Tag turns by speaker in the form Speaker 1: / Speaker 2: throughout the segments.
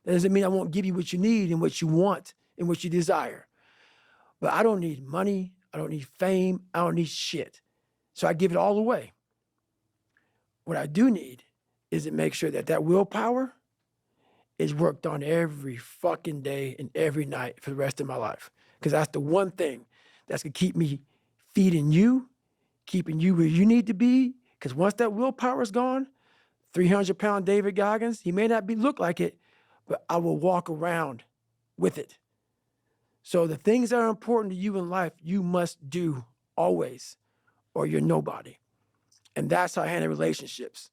Speaker 1: That doesn't mean I won't give you what you need and what you want and what you desire. But I don't need money. I don't need fame. I don't need shit. So I give it all away. What I do need is to make sure that that willpower is worked on every fucking day and every night for the rest of my life. Because that's the one thing that's going to keep me feeding you, keeping you where you need to be. Because once that willpower is gone, 300-pound David Goggins, he may not look like it, but I will walk around with it. So the things that are important to you in life, you must do always, or you're nobody. And that's how I handle relationships.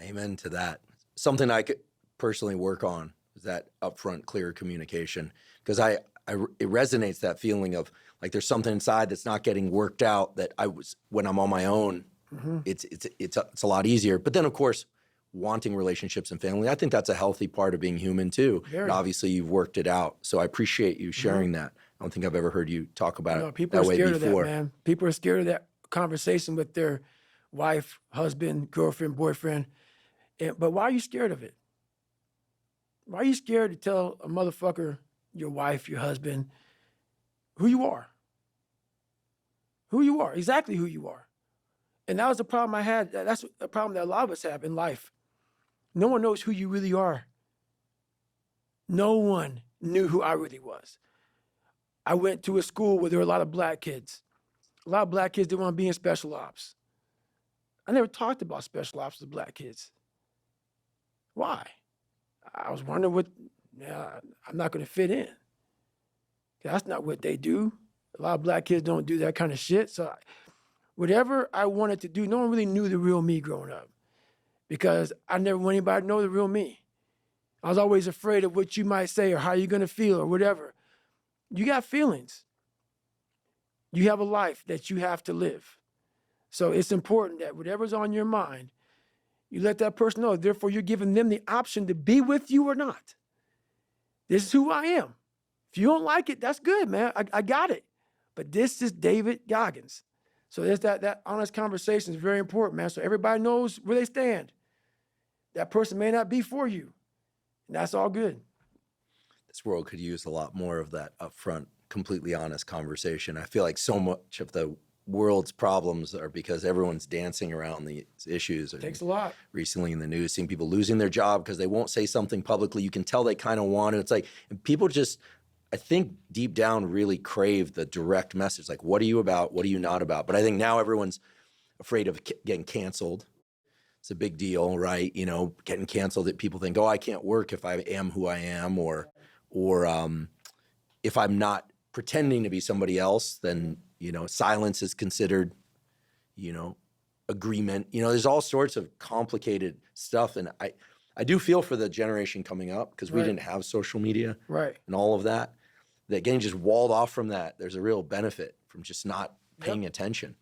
Speaker 2: Amen to that. Something I could personally work on is that upfront, clear communication, because it resonates, that feeling of like there's something inside that's not getting worked out that when I'm on my own, it's a lot easier. But then of course, wanting relationships and family, I think that's a healthy part of being human too. And obviously you've worked it out. So I appreciate you sharing that. I don't think I've ever heard you talk about it
Speaker 1: people
Speaker 2: that
Speaker 1: are
Speaker 2: way
Speaker 1: scared
Speaker 2: before.
Speaker 1: of that, man. People are scared of that conversation with their wife, husband, girlfriend, boyfriend. But why are you scared of it? Why are you scared to tell a motherfucker, your wife, your husband, who you are? Who you are, exactly who you are. And that was the problem I had. That's a problem that a lot of us have in life. No one knows who you really are. No one knew who I really was. I went to a school where there were a lot of black kids. A lot of black kids didn't want to be in special ops. I never talked about special ops with black kids. Why? I was wondering I'm not going to fit in. That's not what they do. A lot of black kids don't do that kind of shit. So whatever I wanted to do, no one really knew the real me growing up because I never want anybody to know the real me. I was always afraid of what you might say or how you're going to feel or whatever. You got feelings. You have a life that you have to live. So it's important that whatever's on your mind, you let that person know. Therefore, you're giving them the option to be with you or not. This is who I am. If you don't like it, that's good, man. I got it. But this is David Goggins. So there's that honest conversation is very important, man. So everybody knows where they stand. That person may not be for you. And that's all good.
Speaker 2: This world could use a lot more of that upfront, completely honest conversation. I feel like so much of the world's problems are because everyone's dancing around these issues.
Speaker 1: It takes a lot.
Speaker 2: Recently in the news, seeing people losing their job because they won't say something publicly. You can tell they kind of want it. It's like, and people just, I think deep down really crave the direct message. Like, what are you about? What are you not about? But I think now everyone's afraid of getting canceled. It's a big deal, right? You know, getting canceled, that people think, oh, I can't work if I am who I am, or if I'm not pretending to be somebody else, then, you know, silence is considered, you know, agreement. You know, there's all sorts of complicated stuff. And I do feel for the generation coming up because we didn't have social media and all of that, that getting just walled off from that, there's a real benefit from just not paying attention.